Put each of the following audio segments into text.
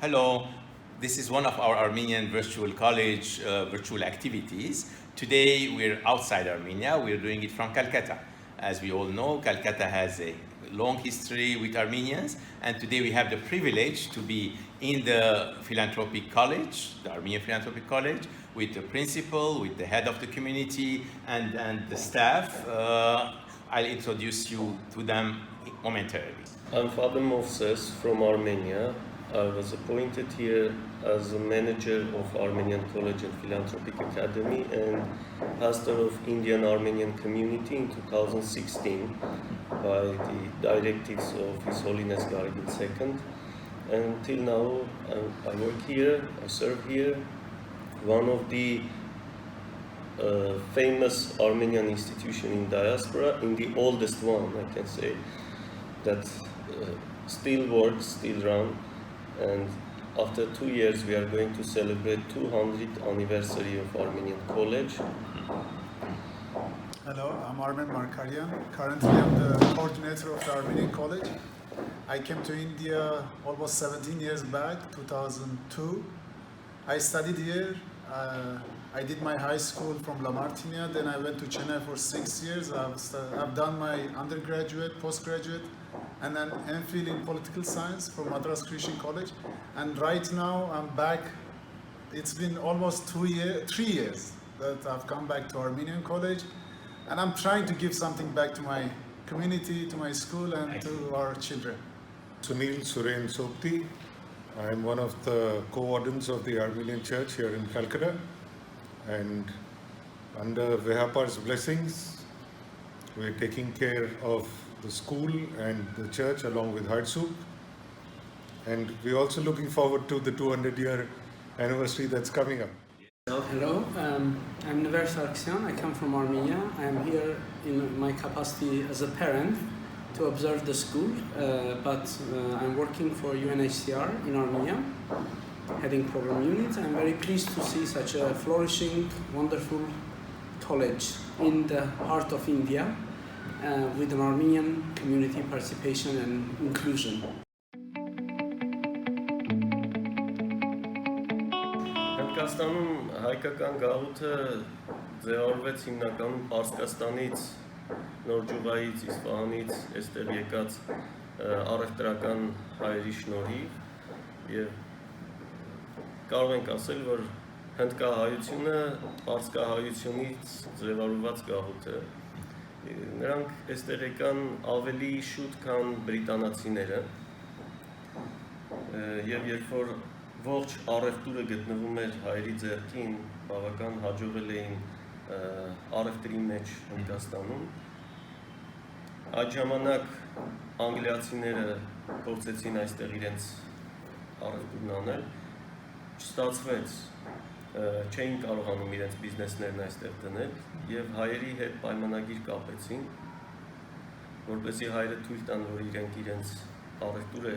Hello, this is one of our Armenian Virtual College virtual activities. Today we're outside Armenia, we're doing it from Kolkata. As we all know, Kolkata has a long history with Armenians, and today we have the privilege to be in the Philanthropic College, the Armenian Philanthropic College, with the principal, with the head of the community, and the staff. I'll introduce you to them momentarily. I'm Father Moses from Armenia. I was appointed here as a manager of Armenian College and Philanthropic Academy and pastor of Indian Armenian community in 2016 by the directives of His Holiness Garigin II. And till now, I work here, I serve here, one of the famous Armenian institution in Diaspora, in the oldest one, I can say, that still works, still runs. And after 2 years, we are going to celebrate 200th anniversary of Armenian College. Hello, I'm Armen Markarian. Currently, I'm the coordinator of the Armenian College. I came to India almost 17 years back, 2002. I studied here. I did my high school from La Martinia, then I went to Chennai for 6 years. I've done my undergraduate, postgraduate, and then MPhil in political science from Madras Christian College. And right now I'm back. It's been almost 3 years that I've come back to Armenian College, and I'm trying to give something back to my community, to my school, and to our children. Sunil Suren Sopti. I am one of the co-wardens of the Armenian Church here in Calcutta, and under Vehapar's blessings, we're taking care of the school and the church along with Hartsuk, and we're also looking forward to the 200-year anniversary that's coming up. Hello, I'm Never Sargsyan. I come from Armenia. I am here in my capacity as a parent to observe the school, but I'm working for UNHCR in Armenia, heading program unit. I'm very pleased to see such a flourishing, wonderful college in the heart of India with an Armenian community participation and inclusion. Հնդկաստանում հայկական գաղութը ձևավորվեց հիմնականում Պարսկաստանից, Նորջուղայից, Իսպահանից, այստեղ եկած առևտրական հայերի շնորհիվ, եւ կարող ենք ասել, որ հնդկահայությունը պարսկահայությունից ձևավորված գաղութ է։ Նրանք այստեղ եկան ավելի շուտ, քան բրիտանացիները, եւ երբ որ ողջ առևտուրը գտնվում էր հայերի ձեռքին, բավական հաջողել էին առևտրի մեջ Հնդկաստանում։ Այդ ժամանակ անգլիացիները փորձեցին այստեղ իրենց առևտուրն անել, չստացվեց, չէին կարողանում իրենց բիզնեսներն այստեղ դնել եւ հայերի հետ պայմանագիր կապեցին, որպեսզի հայերը թույլ տան, որ իրենց առևտուրը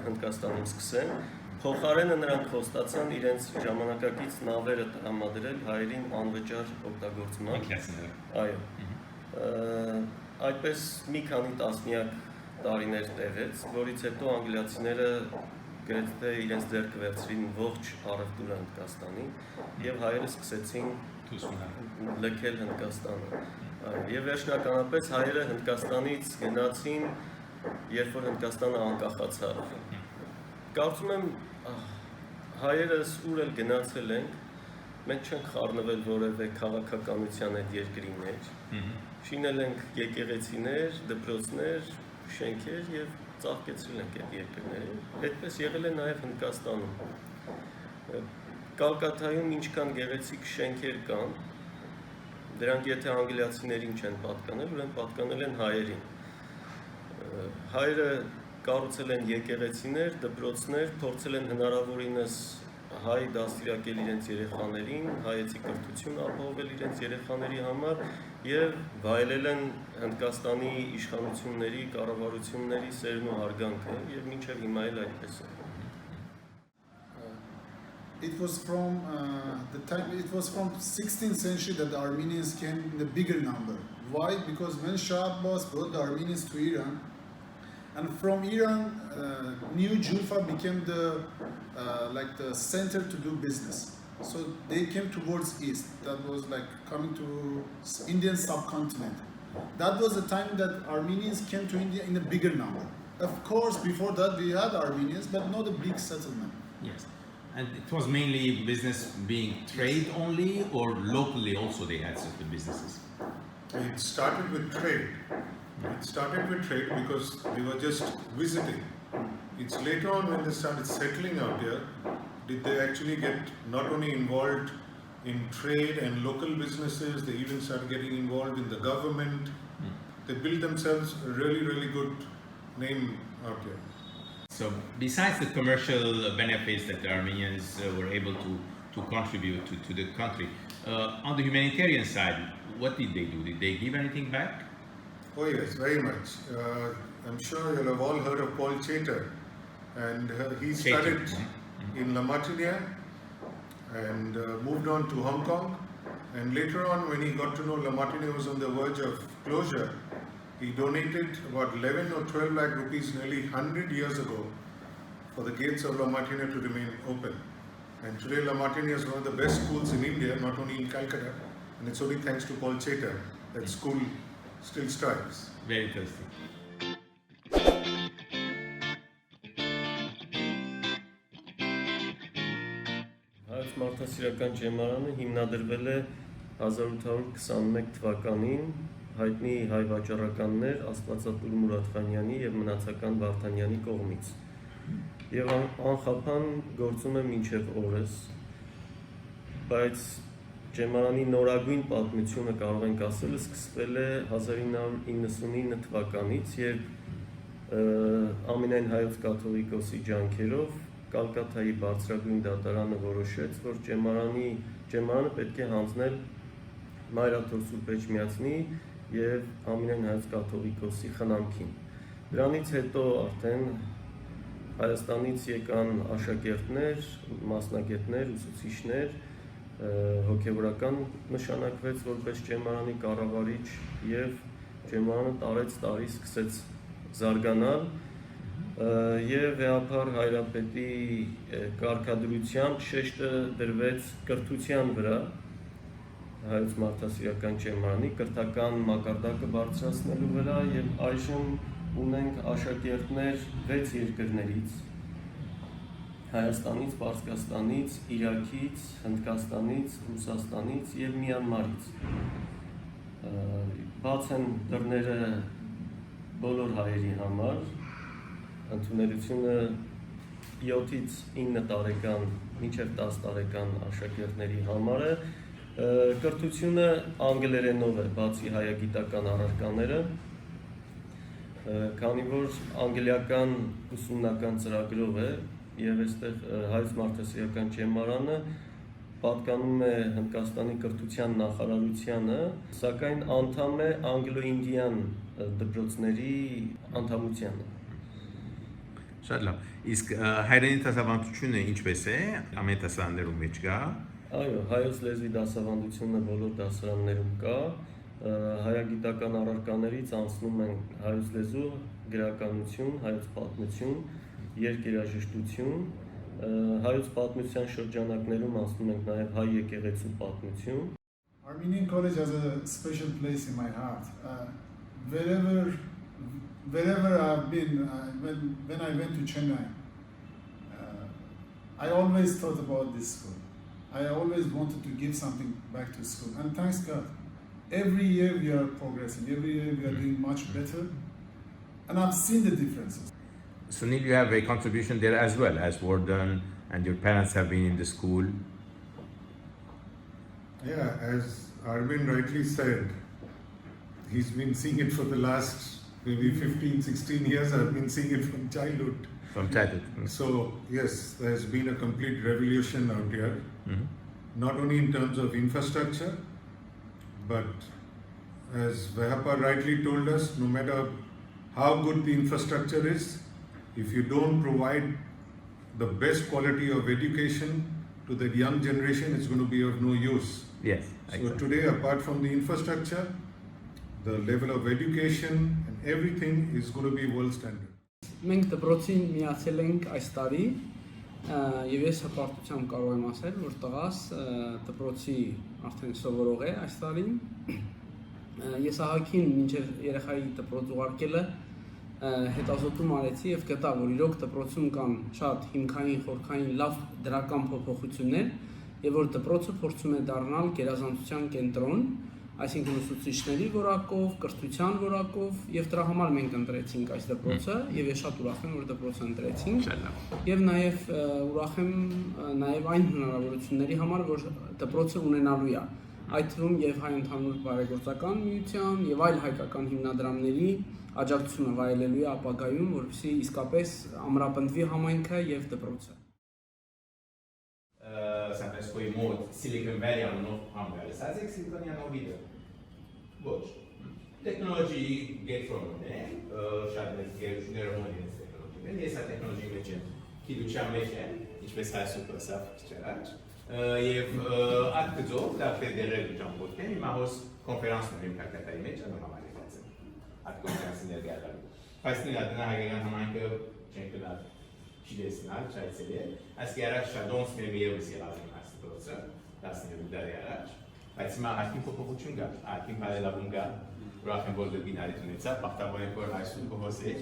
Հնդկաստանում սկսեն։ Փոխարենը նրանք խոստացան իրենց ժամանակակից նավերը տրամադրել հայերին անվճար օգտագործման։ Այո։ Այդպես մի քանի տասնյակ տարիներ տևեց, որից հետո անգլիացիները գրեթե իրենց ձեռքը վերցրին ողջ առևտուրը Հնդկաստանի եւ հայերը սկսեցին լքել Հնդկաստանը։ Եվ վերջնականապես հայերը Հնդկաստանից գնացին, երբ որ Հնդկաստանը անկախացավ։ Կարծում եմ հայերս ուր էլ գնացել ենք, մենք չենք խառնվել որևէ քաղաքականության այդ երկրի մեջ, շինել ենք եկեղեցիներ, դպրոցներ, շենքեր եւ ծաղկեցրել ենք այդ երկրները։ Այդպես եղել է նաեւ Հնդկաստանում։ Կալկաթայում ինչքան գեղեցիկ շենքեր կան, դրանք եթե անգլիացիներին չեն պատկանել, ուրեմն պատկանել են հայերին։ Հայերը կառուցել են եկեղեցիներ, դպրոցներ, փորձել են հնարավորինս հայ դաստիարակել իրենց երեխաներին, հայեցի կրթություն ապահովել իրենց երեխաների համար եւ վայելել են Հնդկաստանի իշխանությունների, կառավարությունների սերն ու հարգանքը եւ մինչեւ հիմա էլ այդպես է։ It was from 16th century that the Armenians came in a bigger number. Why? Because when Shah Abbas brought the Armenians to Iran, And from Iran, New Julfa became the like the center to do business. So they came towards east. That was like coming to Indian subcontinent. That was the time that Armenians came to India in a bigger number. Of course, before that we had Armenians, but not a big settlement. Yes. And it was mainly business being trade only, or locally also they had certain businesses? It started with trade. It started with trade because they were just visiting. It's later on when they started settling out here, did they actually get not only involved in trade and local businesses, they even started getting involved in the government. They built themselves a really, really good name out here. So besides the commercial benefits that the Armenians were able to contribute to the country, on the humanitarian side, what did they do? Did they give anything back? Oh yes, very much. I'm sure you'll have all heard of Paul Chater, and he studied in La Martiniere and moved on to Hong Kong, and later on when he got to know La Martiniere was on the verge of closure, he donated about 11 or 12 lakh rupees nearly 100 years ago for the gates of La Martiniere to remain open. And today La Martiniere is one of the best schools in India, not only in Calcutta, and it's only thanks to Paul Chater that school still strives. Very interesting. Հայոց մարդասիրական ճեմարանը հիմնադրվել է 1821 թվականին հայտնի հայ վաճառականներ Աստվածատուր Մուրադխանյանի եւ Մնացական Վարդանյանի կողմից։ Եվ անխափան գործում է մինչև օրս, բայց ճեմարանի նորագույն պատմությունը կարող ենք ասել սկսվել է 1999 թվականից, երբ ամենայն հայոց կաթողիկոսի ջանքերով Կալկաթայի բարձրագույն դատարանը որոշեց, որ ճեմարանը պետք է հանձնել Մայրաթոր Սուրբ Էջմիածնի եւ ամենայն հայոց կաթողիկոսի խնամքին։ Դրանից հետո արդեն Հայաստանից եկան աշակերտներ, մասնագետներ, ուսուցիչներ, հոգեվորական նշանակվեց որպես ճեմարանի կառավարիչ եւ ճեմարանը տարեց սկսեց զարգանալ եւ վեհապար հայրապետի կարգադրությամբ շեշտը դրվեց կրթության վրա հայոց մարդասիրական ճեմարանի կրթական մակարդակը բարձրացնելու վրա եւ այժմ ունենք աշակերտներ 6 երկրներից Հայաստանից, Պարսկաստանից, Իրաքից, Հնդկաստանից, Ռուսաստանից եւ Մյանմարից։ Բաց են դռները բոլոր հայերի համար, ընդունելությունը 7-ից 9 տարեկան մինչև 10 տարեկան աշակերտների համար է, կրթությունը անգլերենով է, բացի հայագիտական առարկաները, քանի որ անգլիական ուսումնական ծրագրով է եւ այստեղ հայոց մարդասիրական ճեմարանը պատկանում է Հնդկաստանի կրթության նախարարությանը, սակայն անդամ է անգլո-ինդիան դպրոցների անդամությանը։ Շատ լավ։ Իսկ հայրենի դասավանդությունը ինչպես է, ամեն դասարաններում մեջ կա։ Այո, հայոց լեզվի դասավանդությունը բոլոր դասարաններում կա, հայագիտական առարկաներից անցնում են հայոց լեզու, գրականություն, հայոց պատմություն, երկերաժշտություն, հայոց պատմության շրջանակներում անցնում ենք նաև հայ եկեղեցու պատմություն։ Armenian College has a special place in my heart. Wherever I've been, when I went to Chennai, I always thought about this school. I always wanted to give something back to school, and thanks God, every year we are progressing, every year we are doing much better, and I've seen the differences. Sunil, you have a contribution there as well as warden, and your parents have been in the school. Yeah, as Armin rightly said, he's been seeing it for the last maybe 15, 16 years. I've been seeing it from childhood. From childhood. So yes, there's been a complete revolution out here, not only in terms of infrastructure, but as Vehapa rightly told us, no matter how good the infrastructure is, if you don't provide the best quality of education to the young generation, it's going to be of no use. Yes. So today, apart from the infrastructure, the level of education and everything is going to be world standard. մենք դպրոցին միացել ենք այս տարի եւ ես հպարտությամբ կարող եմ ասել, որ տղաս դպրոցի արդեն սովորող է այս տարի։ Ես ահագին մինչև երեխայի դպրոց ուղարկելը հետազոտում արեցի եւ գտա, որ իրոք դպրոցում կան շատ հիմքային, խորքային լավ դրական փոփոխություններ եւ որ դպրոցը փորձում է դառնալ գերազանցության կենտրոն, այսինքն ուսուցիչների որակով, կրթության որակով եւ դրա համար մենք ընտրեցինք այս դպրոցը եւ ես շատ ուրախ եմ, որ դպրոցը ընտրեցինք եւ նաեւ ուրախ եմ նաեւ այն հնարավորությունների համար, որ դպրոցը ունենալու է այդ թվում եւ հայ ընդհանուր բարեգործական միության եւ այլ հայկական հիմնադրամների աջակցությունը վայելելու է ապագայում, որպեսզի իսկապես ամրապնդվի համայնքը եւ դպրոցը։ Să spui mult Silicon Valley anul Hungary. Să zic Silicon Valley anul video. Boş. Teknoloji get from ne, şahane gelişmeler olmayan teknoloji. Ben yesa teknoloji için kiduçam için hiç mesela super saf çaraç. Yev aktızo da federal jambote mi mahos konferans mı Kалкатայում մեջ անհամարեցած։ Այդ կոնֆերանսին ներկայացել։ Ֆայսնի adına հայկական համայնքը չենքնալ Չիլեսնալ, չայցելել, այս կերակ շադոնս մեմիևս եղավին այս դրոցը, 19 դարի առաջ, բայց հիմա արկին փոփոխություն կա, արկին բարելավում կա, ուրախ եմ որ դեպի նարիտ ունեցա, բախտավոր ենք որ այսուր կողոս էր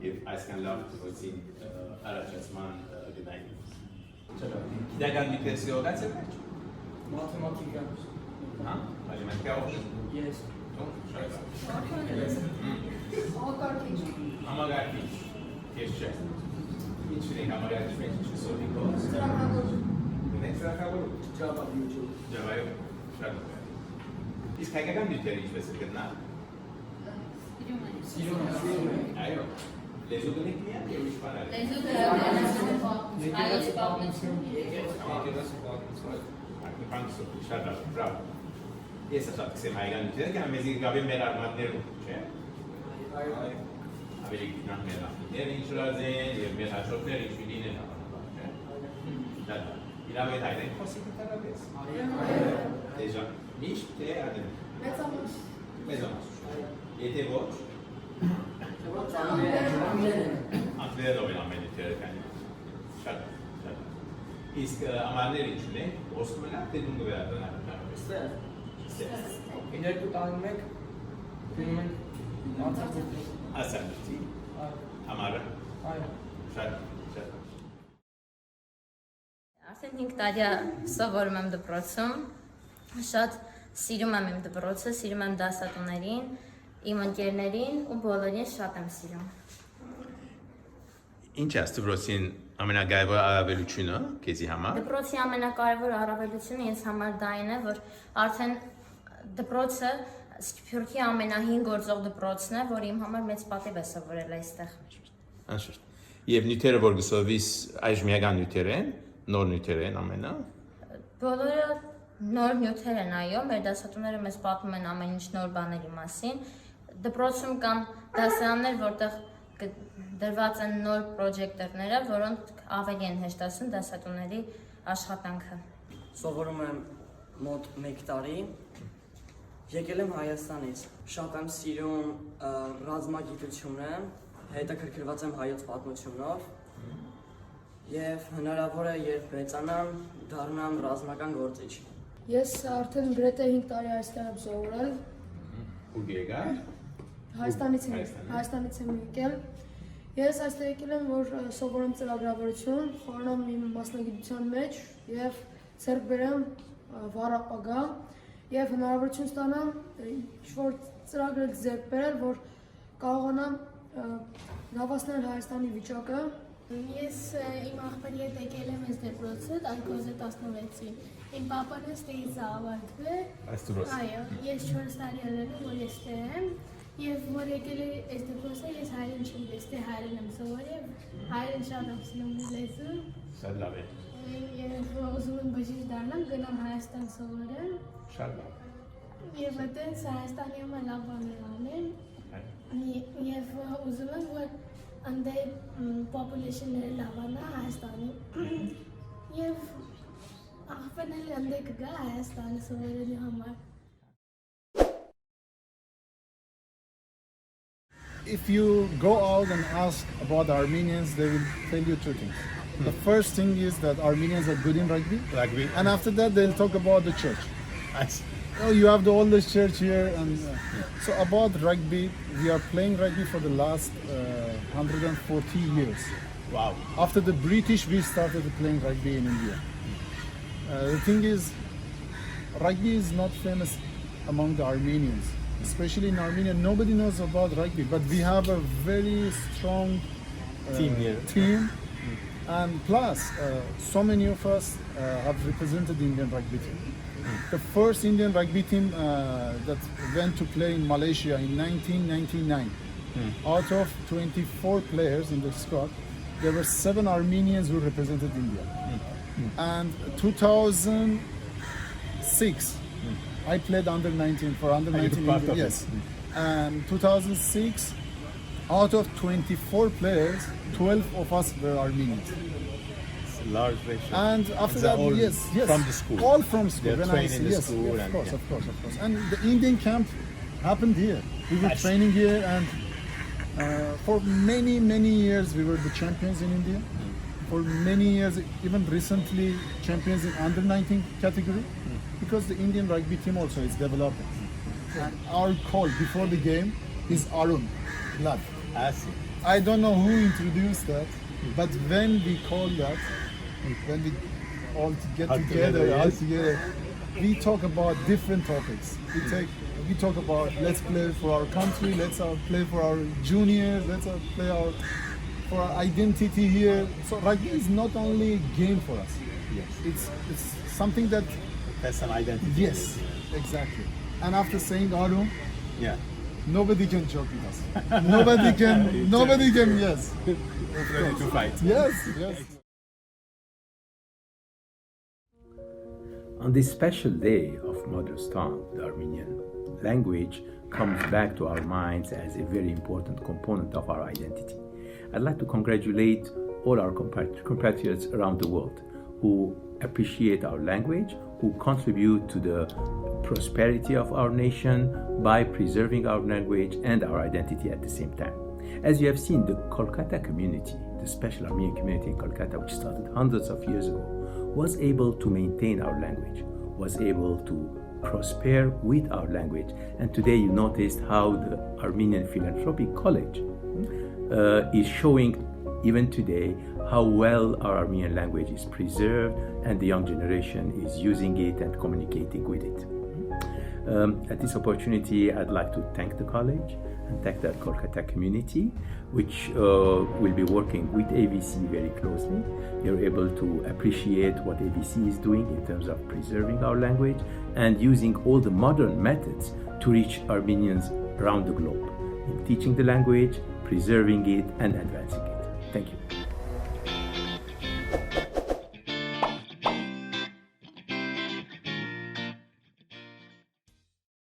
և այսքան լավ դրոցին առաջացման գնային։ Գիտական դիտեսի ողած է մեջ։ Մաթեմատիկա։ Հա, մաթեմատիկա ողջ։ Yes։ Համագարկիչ։ Ես չէ։ Ինչին համարյաճ մեջ ինչ սովիկով։ Ունեք սրակավորում։ Ջավայով։ Շատ ուղղել։ Իսկ հայկական դյութերը ինչպես է գտնալ։ Սիրում է։ Այո։ Լեզու գնեք միան և ինչ պարար։ Լեզու գրաբերություն, հայոց պատմություն։ Շատ լավ, բրավ։ Ես ասած կսեմ հայկական դյութերը, կան մեզ գավի մեր արմատներում, չէ։ Ավելի գիտնան մեր ախիներ ինչ ուրած են և մեր հաշորդներ ինչ ուրին են հավանաբար, չէ։ Դատ, իրավ էդ հայդեն խոսի կտարապես։ Դեժան, միշտ թե ադեմ։ Մեծամաս։ Եթե ոչ։ Անգլերենով են ամեն դյութերը կանի։ Շատ, շատ։ Իսկ ամարներ ինչ ունեն, ոսկում են թե դուն գվերատան ակտարապես։ Սեր։ Իներկու տանում եք, գնում ենք անցարձետի։ Ասանցի, համարը, շատ, շատ։ Արդեն 5 տարի սովորում եմ դպրոցում, շատ սիրում եմ իմ դպրոցը, սիրում եմ դասատուներին, իմ ընկերներին ու բոլորին շատ եմ սիրում։ Ինչ է դպրոցին ամենակարևոր առավելությունը քեզի համար։ Դպրոցի ամենակարևոր առավելությունը ինձ համար դա այն է, որ արդեն դպրոցը Սփյուռքի ամենահին գործող դպրոցն է, որ իմ համար մեծ պատիվ է սովորել այստեղ։ Անշուշտ։ Եվ նյութերը որ գսովիս այժմիական նյութեր են, նոր նյութեր են ամենա։ Բոլորը նոր նյութեր են, այո, մեր դասատուները մեզ պատմում են ամեն ինչ նոր բաների մասին։ Դպրոցում կան դասարաններ, որտեղ դրված են նոր պրոջեկտորները, որոնք ավելի են հեշտացնում դասատուների աշխատանքը։ Սովորում եմ մոտ 1 տարի։ Եկել եմ Հայաստանից, շատ եմ սիրում ռազմագիտությունը, հետաքրքրված եմ հայոց պատմությունով և հնարավոր է երբ մեծանամ դառնամ ռազմական գործիչ։ Ես արդեն գրեթե 5 տարի այստեղ եմ սովորել։ Ուր եկար։ Հայաստանից եմ եկել։ Ես այստեղ եկել եմ, որ սովորեմ ծրագրավորություն, խորանամ իմ մասնագիտության մեջ և ձեռք բերեմ վառ ապագա և հնարավորություն ստանամ ինչ-որ ծրագրեր ձեռք բերել, որ կարողանամ լավացնել Հայաստանի վիճակը։ Ես իմ աղբերի հետ եկել եմ այս դպրոցը 2016-ին։ Իմ պապան ստեղից ավարտվել։ Այս դպրոցը։ Այո, ես 4 տարի եղել եմ, որ ես ստեղ եմ, և որ եկել եմ այս դպրոցը, ես հայերեն չեմ ստեղ հայերեն եմ սովորել, հայերեն շատ եմ սիրում լեզուն։ Շատ լավ է։ Եվ ուզում եմ բժիշկ դառնամ, գնամ Հայաստան սովորեմ։ Շատ լավ։ Եվ այդտեղ Հայաստանի համար լավ բաներ անեմ։ Եվ ուզում եմ, որ անդե population-ները լավանա Հայաստանի։ Եվ աղբերն էլ անդե կգա Հայաստանը սովորելու համար։ if you go out and ask about the Armenians, they will tell you two things. The first thing is that Armenians are good in rugby. Rugby. And after that, they'll talk about the church. I see. Oh, you have the oldest church here. And so about rugby, we are playing rugby for the last 140 years. Wow. After the British, we started playing rugby in India. The thing is, rugby is not famous among the Armenians. Especially in Armenia, nobody knows about rugby, but we have a very strong Team here. And plus, so many of us have represented the Indian rugby team. The first Indian rugby team that went to play in Malaysia in 1999, out of 24 players in the squad, there were 7 Armenians who represented India. And 2006, I played under 19 for under 19 India. Yes. And 2006, out of 24 players, 12 of us were Armenians. It's a large ratio. And after And that, all yes, from the school. all from school. They're When I trained in the yes, school of and- course, yeah. of course, of course. And the Indian camp happened here. We were Nice. training here, and for many, many years we were the champions in India. For many years, even recently, champions in under 19 category, because the Indian rugby team also is developing. And our call before the game is Arun, blood. I see. I don't know who introduced that, but when we call that, when we all get All together, together, yes. we talk about different topics. We talk about let's play for our country, let's play for our juniors, let's play for our identity here. So rugby is not only a game for us. Yes. It's something that That's some identity. yes, exactly. And after saying Arun, Yeah. nobody can joke with us. nobody can, yes. Ready to fight. Yes, yes. On this special day of Mother's Tongue, the Armenian language comes back to our minds as a very important component of our identity. I'd like to congratulate all our compatriots around the world who appreciate our language, who contribute to the prosperity of our nation by preserving our language and our identity at the same time. As you have seen, the Kolkata community, the special Armenian community in Kolkata, which started hundreds of years ago, was able to maintain our language, was able to prosper with our language. And today you noticed how the Armenian Philanthropic College is showing even today how well our Armenian language is preserved and the young generation is using it and communicating with it. At this opportunity, I'd like to thank the college and thank the Kolkata community, which will be working with AVC very closely. They're able to appreciate what AVC is doing in terms of preserving our language and using all the modern methods to reach Armenians around the globe in teaching the language, preserving it, and advancing it. Thank you.